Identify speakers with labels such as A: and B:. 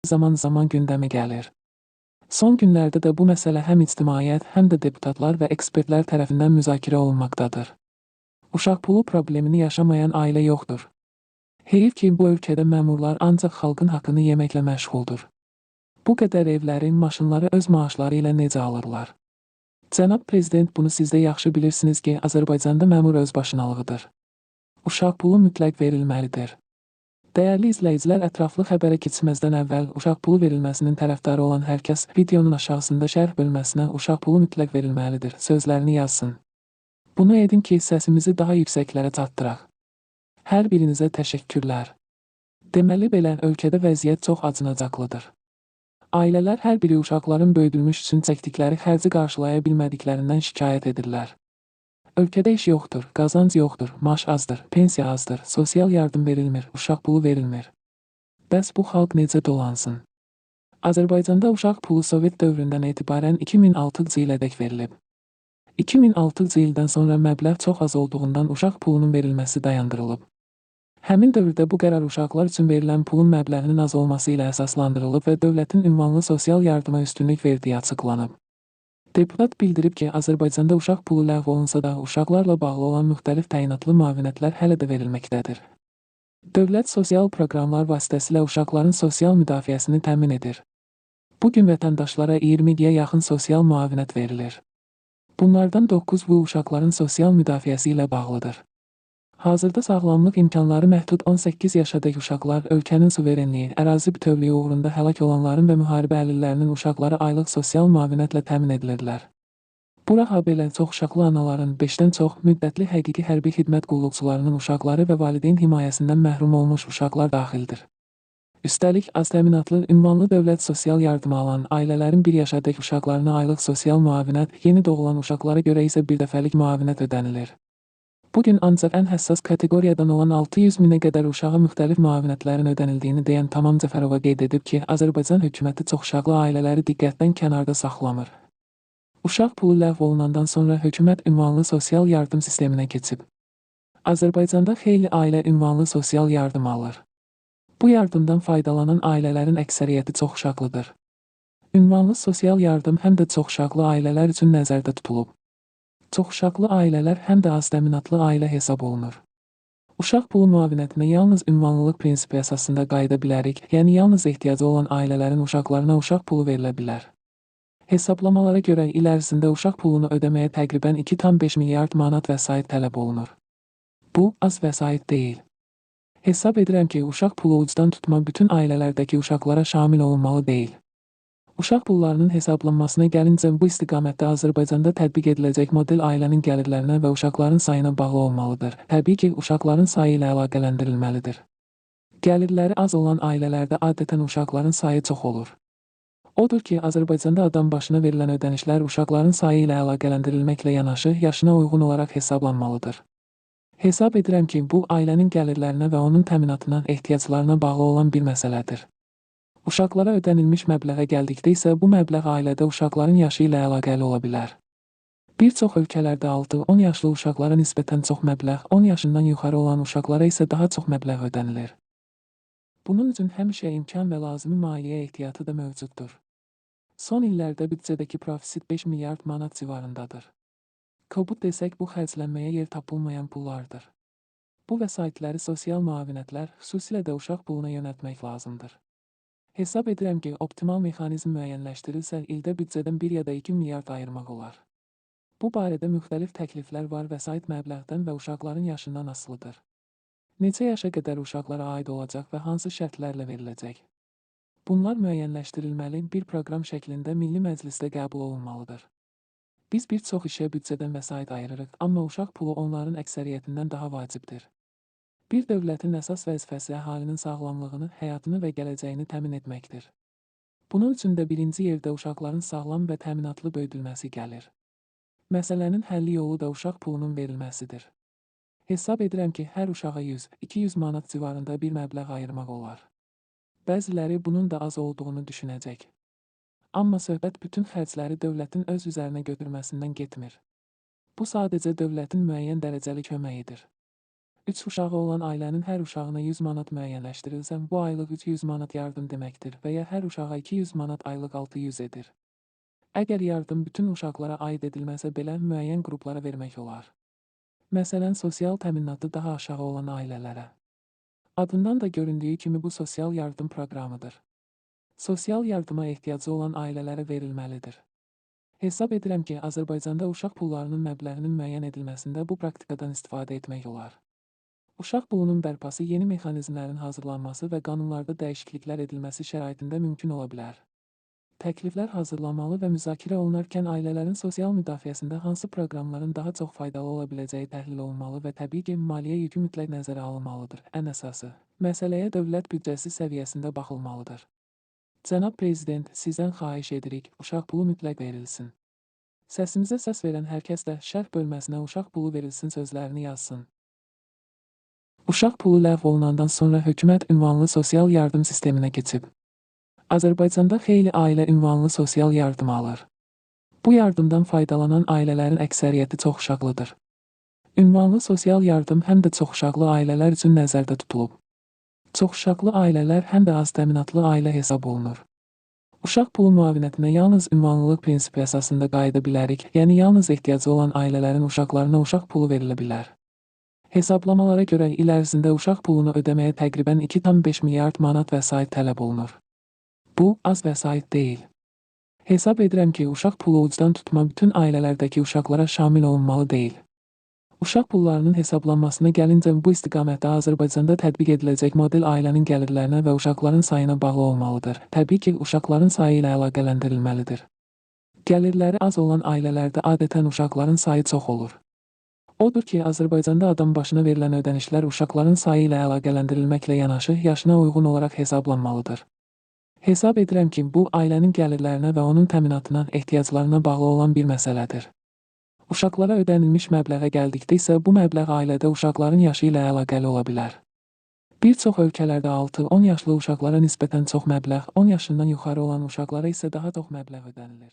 A: zaman gündəmə gəlir. Son günlərdə də bu məsələ həm ictimaiyyət, həm də deputatlar və ekspertlər tərəfindən müzakirə olunmaqdadır. Uşaq pulu problemini yaşamayan ailə yoxdur. Heyif ki, bu ölkədə məmurlar ancaq xalqın haqqını yeməklə məşğuldur. Bu qədər evləri, maşınları öz maaşları ilə necə alırlar? Cənab Prezident, bunu siz də yaxşı bilirsiniz ki, Azərbaycanda məmur özbaşınalığıdır. Uşaq pulu mütləq verilməlidir. Dəyərli izləyicilər, ətraflı xəbərə keçməzdən əvvəl uşaq pulu verilməsinin tərəfdarı olan hər kəs videonun aşağısında şərh bölməsinə uşaq pulu mütləq verilməlidir sözlərini yazsın. Bunu edin ki, səsimizi daha yüksəklərə çatdıraq. Hər birinizə təşəkkürlər. Deməli belə, ölkədə vəziyyət çox acınacaqlıdır. Ailələr hər biri uşaqların böyüdülmüş üçün çəkdikləri xərci qarşılaya bilmədiklərindən şikayət edirlər. Ölkədə iş yoxdur, qazanc yoxdur, maaş azdır, pensiya azdır, sosial yardım verilmir, uşaq pulu verilmir. Bəs bu xalq necə dolansın? Azərbaycanda uşaq pulu Sovet dövründən etibarən 2006-cı ilədək verilib. 2006-cı ildən sonra məbləğ çox az olduğundan uşaq pulunun verilməsi dayandırılıb. Həmin dövrdə bu qərar uşaqlar üçün verilən pulun məbləğinin az olması ilə əsaslandırılıb və dövlətin ünvanlı sosial yardıma üstünlük verdiyi açıqlanıb. Deputat bildirib ki, Azərbaycanda uşaq pulu ləğv olunsa da, uşaqlarla bağlı olan müxtəlif təyinatlı müavinətlər hələ də verilməkdədir. Dövlət sosial proqramlar vasitəsilə uşaqların sosial müdafiəsini təmin edir. Bugün vətəndaşlara 20-yə yaxın sosial müavinət verilir. Bunlardan 9 bu uşaqların sosial müdafiəsi ilə bağlıdır. Hazırda sağlamlıq imkanları məhdud 18 yaşadək uşaqlar ölkənin suverenliyi, ərazi bütövlüyü uğrunda həlak olanların və müharibə əlillərinin uşaqları aylıq sosial müavinətlə təmin edilirlər. Bura habelə çoxuşaqlı anaların, 5-dən çox müddətli həqiqi hərbi xidmət qulluqçularının uşaqları və valideyn himayəsindən məhrum olmuş uşaqlar daxildir. Üstəlik, az təminatlı, ünvanlı dövlət sosial yardımı alan ailələrin 1 yaşadək uşaqlarına aylıq sosial müavinət, yeni doğulan uşaqlara görə isə birdəfəlik müavinət ödənilir. Bugün ancaq ən həssas kateqoriyadan olan 600 minə qədər uşağa müxtəlif müavinətlərin ödənildiyini deyən Tamam Cəfərova qeyd edib ki, Azərbaycan hökuməti çoxuşaqlı ailələri diqqətdən kənarda saxlamır. Uşaq pulu ləğv olunandan sonra hökumət ünvanlı sosial yardım sisteminə keçib. Azərbaycanda xeyli ailə ünvanlı sosial yardım alır. Bu yardımdan faydalanan ailələrin əksəriyyəti çoxuşaqlıdır. Ünvanlı sosial yardım həm də çoxuşaqlı ailələr üçün nəzərdə tutulub. Çoxuşaqlı ailələr həm də az təminatlı ailə hesab olunur. Uşaq pulu müavinətinə yalnız ünvanlılıq prinsipi əsasında qayıda bilərik, yəni yalnız ehtiyacı olan ailələrin uşaqlarına uşaq pulu verilə bilər. Hesablamalara görə il ərzində uşaq pulunu ödəməyə təqribən 2,5 milyard manat vəsait tələb olunur. Bu, az vəsait deyil. Hesab edirəm ki, uşaq pulu ucdan tutma bütün ailələrdəki uşaqlara şamil olunmalı deyil. Uşaq pullarının hesablanmasına gəlincə, bu istiqamətdə Azərbaycanda tətbiq ediləcək model ailənin gəlirlərinə və uşaqların sayına bağlı olmalıdır. Təbii ki, uşaqların sayı ilə əlaqələndirilməlidir. Gəlirləri az olan ailələrdə adətən uşaqların sayı çox olur. Odur ki, Azərbaycanda adam başına verilən ödənişlər uşaqların sayı ilə əlaqələndirilməklə yanaşı, yaşına uyğun olaraq hesablanmalıdır. Hesab edirəm ki, bu ailənin gəlirlərinə və onun təminatına, ehtiyaclarına bağlı olan bir məsələdir. Uşaqlara ödənilmiş məbləğə gəldikdə isə bu məbləğ ailədə uşaqların yaşı ilə əlaqəli ola bilər. Bir çox ölkələrdə 6-10 yaşlı uşaqlara nisbətən çox məbləğ, 10 yaşından yuxarı olan uşaqlara isə daha çox məbləğ ödənilir. Bunun üçün həmişə imkan və lazımi maliyyə ehtiyatı da mövcuddur. Son illərdə büdcədəki profisit 5 milyard manat civarındadır. Kobud desək, bu xərclənməyə yer tapılmayan pullardır. Bu vəsaitləri sosial müavinətlər, xüsusilə də uşaq puluna yönəltmək lazımdır. Hesab edirəm ki, optimal mexanizm müəyyənləşdirilsə, ildə büdcədən 1 ya da 2 milyard ayırmaq olar. Bu barədə müxtəlif təkliflər var, vəsait məbləğdən və uşaqların yaşından asılıdır. Neçə yaşa qədər uşaqlara aid olacaq və hansı şərtlərlə veriləcək? Bunlar müəyyənləşdirilməli, bir proqram şəklində Milli Məclisdə qəbul olunmalıdır. Biz bir çox işə büdcədən vəsait ayırırıq, amma uşaq pulu onların əksəriyyətindən daha vacibdir. Bir dövlətin əsas vəzifəsi əhalinin sağlamlığını, həyatını və gələcəyini təmin etməkdir. Bunun üçün də birinci yerdə uşaqların sağlam və təminatlı böyüdülməsi gəlir. Məsələnin həlli yolu da uşaq pulunun verilməsidir. Hesab edirəm ki, hər uşağa 100-200 manat civarında bir məbləğ ayırmaq olar. Bəziləri bunun da az olduğunu düşünəcək. Amma söhbət bütün xərcləri dövlətin öz üzərinə götürməsindən getmir. Bu sadəcə dövlətin müəyyən dərəcəli köməyidir. 3 uşağı olan ailənin hər uşağına 100 manat müəyyənləşdirilsə, bu aylıq 300 manat yardım deməkdir və ya hər uşağa 200 manat aylıq 600 edir. Əgər yardım bütün uşaqlara aid edilməsə belə müəyyən qruplara vermək olar. Məsələn, sosial təminatı daha aşağı olan ailələrə. Adından da göründüyü kimi bu sosial yardım proqramıdır. Sosial yardıma ehtiyacı olan ailələrə verilməlidir. Hesab edirəm ki, Azərbaycanda uşaq pullarının məbləğinin müəyyən edilməsində bu praktikadan istifadə etmək olar. Uşaq pulunun bərpası yeni mexanizmlərin hazırlanması və qanunlarda dəyişikliklər edilməsi şəraitində mümkün ola bilər. Təkliflər hazırlanmalı və müzakirə olunarkən ailələrin sosial müdafiəsində hansı proqramların daha çox faydalı ola biləcəyi təhlil olunmalı və təbii ki, maliyyə yükü mütləq nəzərə alınmalıdır. Ən əsası, məsələyə dövlət büdcəsi səviyyəsində baxılmalıdır. Cənab Prezident, sizdən xahiş edirik, uşaq pulu mütləq verilsin. Səsimizə səs verən hər kəs də şərh bölməsinə uşaq pulu verilsin sözlərini yazsın. Uşaq pulu ləğv olunandan sonra hökumət ünvanlı sosial yardım sisteminə keçib. Azərbaycanda xeyli ailə ünvanlı sosial yardım alır. Bu yardımdan faydalanan ailələrin əksəriyyəti çoxuşaqlıdır. Ünvanlı sosial yardım həm də çoxuşaqlı ailələr üçün nəzərdə tutulub. Çoxuşaqlı ailələr həm də az təminatlı ailə hesab olunur. Uşaq pulu müavinətinə yalnız ünvanlılıq prinsipi əsasında qayıda bilərik, yəni yalnız ehtiyacı olan ailələrin uşaqlarına uşaq pulu verilə bilər. Hesablamalara görə il ərzində uşaq pulunu ödəməyə təqribən 2,5 milyard manat vəsait tələb olunur. Bu, az vəsait deyil. Hesab edirəm ki, uşaq pulu ucdan tutma bütün ailələrdəki uşaqlara şamil olunmalı deyil. Uşaq pullarının hesablanmasına gəlincə bu istiqamətdə Azərbaycanda tətbiq ediləcək model ailənin gəlirlərinə və uşaqların sayına bağlı olmalıdır. Təbii ki, uşaqların sayı ilə əlaqələndirilməlidir. Gəlirləri az olan ailələrdə adətən uşaqların sayı çox olur. Odur ki, Azərbaycanda adam başına verilən ödənişlər uşaqların sayı ilə əlaqələndirilməklə yanaşı yaşına uyğun olaraq hesablanmalıdır. Hesab edirəm ki, bu ailənin gəlirlərinə və onun təminatına, ehtiyaclarına bağlı olan bir məsələdir. Uşaqlara ödənilmiş məbləğə gəldikdə isə bu məbləğ ailədə uşaqların yaşı ilə əlaqəli ola bilər. Bir çox ölkələrdə 6-10 yaşlı uşaqlara nisbətən çox məbləğ, 10 yaşından yuxarı olan uşaqlara isə daha çox məbləğ ödənilir.